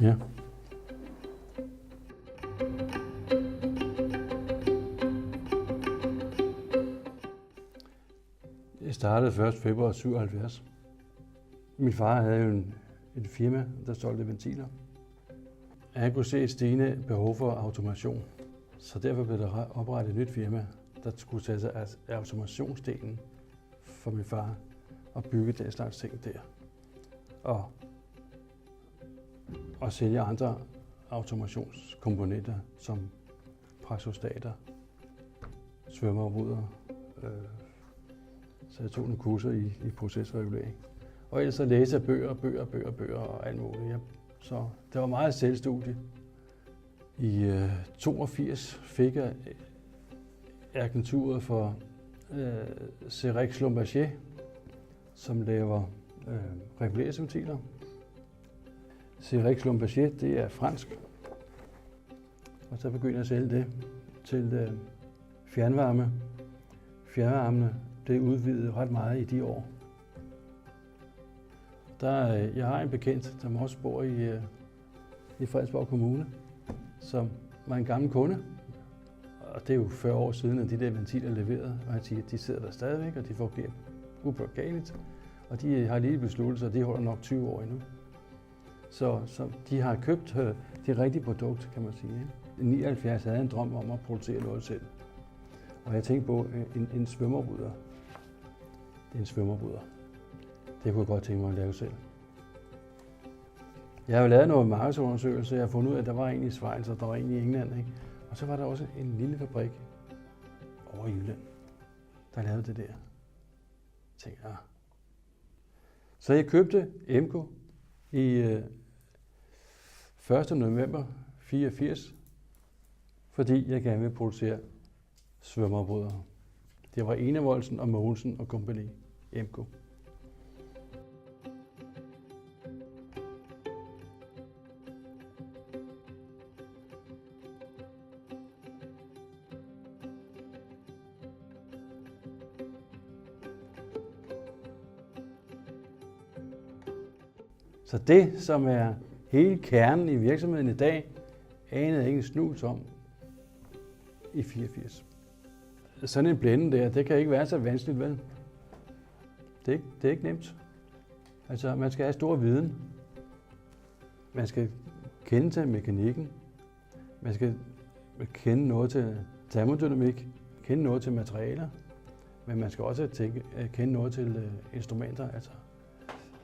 Ja. Jeg startede 1. februar 77. Min far havde jo et firma, der solgte ventiler. Han kunne se et stigende behov for automation, så derfor blev der oprettet et nyt firma, der skulle tage sig af automationsdelen for min far og bygge den slags ting der. Og sælge andre automationskomponenter som pressostater, svømmeafbrydere. Så jeg tog nogle kurser i procesregulering. Og ellers så læste jeg bøger og alt muligt. Så det var meget selvstudie. I 82 fik jeg agenturet for Cerex Schlumberger, som laver reguleringsventiler. Cerex Schlumberger, det er fransk. Og så begyndte jeg at sælge det til fjernvarme. Fjernvarmene blev udvidet ret meget i de år. Jeg har en bekendt, som også bor i Fredensborg Kommune, som var en gammel kunde. Og det er jo 40 år siden, at de der ventiler leverede, og han siger, at de sidder der stadigvæk, og de fungerer upåklageligt. Og de har lige besluttet sig, at de holder nok 20 år endnu. Så de har købt det rigtige produkt, kan man sige. I 79 havde jeg en drøm om at producere noget selv. Og jeg tænkte på en svømmerbryder. Det er en svømmerbryder. Det kunne jeg godt tænke mig at lave selv. Jeg har jo lavet noget markedsundersøgelse, jeg har fundet ud af, at der var en i Schweiz, og der var en i England. Ikke? Og så var der også en lille fabrik over i Jylland, der lavede det der. Jeg tænkte, ja. Så jeg købte Emco i 1. november 84, fordi jeg gerne ville producere svømmerbrydere. Det var Enevoldsen og Mogensen og kompagni, Emco. Så det, som er hele kernen i virksomheden i dag, anede jeg ikke en snus om i 84. Sådan en blænde der, det kan ikke være så vanskeligt, vel? Det er ikke nemt. Altså, man skal have stor viden. Man skal kende til mekanikken. Man skal kende noget til termodynamik, kende noget til materialer, men man skal også kende noget til instrumenter, altså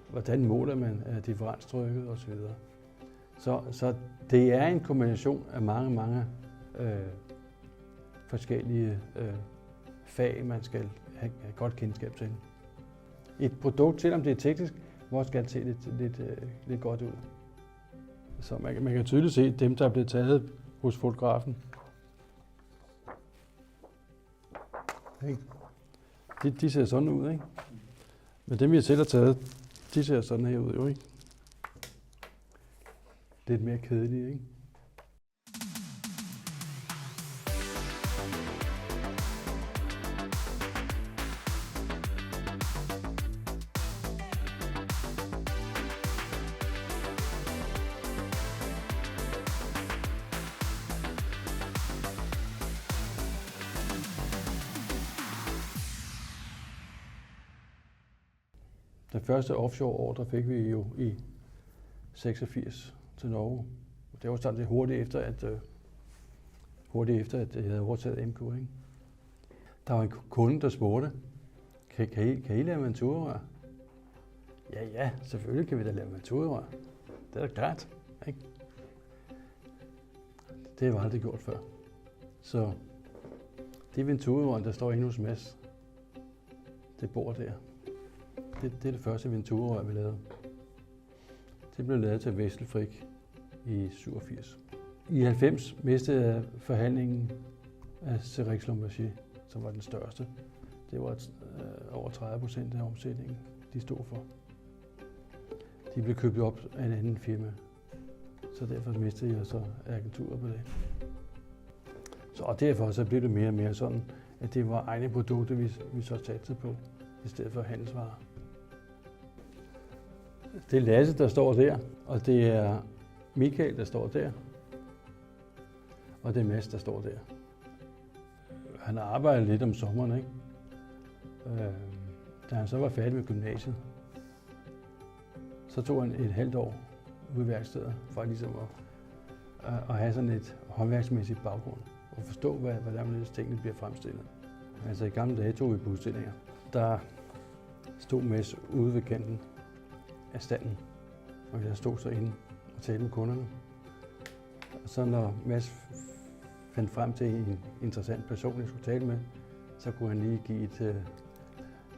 hvordan måler man differenstrykket osv. Så det er en kombination af mange forskellige fag, man skal have godt kendskab til. Et produkt, selvom det er teknisk, hvor skal det se lidt godt ud. Så man kan tydeligt se dem, der er blevet taget hos fotografen. De ser sådan ud, ikke? Men dem, jeg selv har taget, de ser sådan her ud, jo, ikke? Lidt mere kedelige, ikke? Den første offshore ordre fik vi jo i 86 til Norge. Det var sådan lidt hurtigt efter, at jeg havde overtaget Emco, ikke? Der var en kunde, der spurgte, kan I lave manturerør? Ja, selvfølgelig kan vi da lave manturerør. Det er da klart, ikke? Det har jeg aldrig gjort før. Så det venturerør, der står inde hos Mads, det bor der. Det er det første venturerør, vi lavede. Det blev lavet til Vestelfrik i 87. I 90 mistede jeg forhandlingen af Cerex Schlumberger, som var den største. Det var over 30% af omsætningen, de stod for. De blev købt op af en anden firma, så derfor mistede jeg så agenturet på det. Og derfor så blev det mere og mere sådan, at det var egne produkter, vi så satte på, i stedet for handelsvarer. Det er Lasse, der står der, og det er Michael, der står der, og det er Mads, der står der. Han har arbejdet lidt om sommeren, ikke? Da han så var færdig med gymnasiet, så tog han et halvt år ude i værkstedet for ligesom at have sådan et håndværksmæssigt baggrund og forstå, hvordan tingene bliver fremstillet. Altså i gamle dage tog vi på udstillinger. Der stod Mads ude ved kanten af standen, og jeg stod så inde og talte med kunderne. Og så når Mads fandt frem til en interessant person, jeg skulle tale med, så kunne han lige give et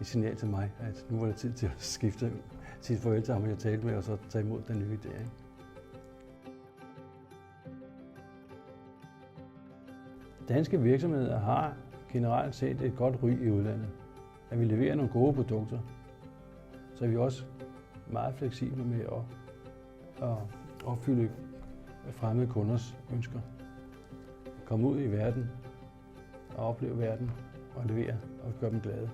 signal til mig, at nu var det tid til at skifte sit farvel til ham, jeg talte med, og så tage imod den nye idé. Ikke? Danske virksomheder har generelt set et godt ry i udlandet. At vi leverer nogle gode produkter, så er vi også meget fleksible med at opfylde fremmede kunders ønsker. Komme ud i verden og opleve verden og levere og gøre dem glade.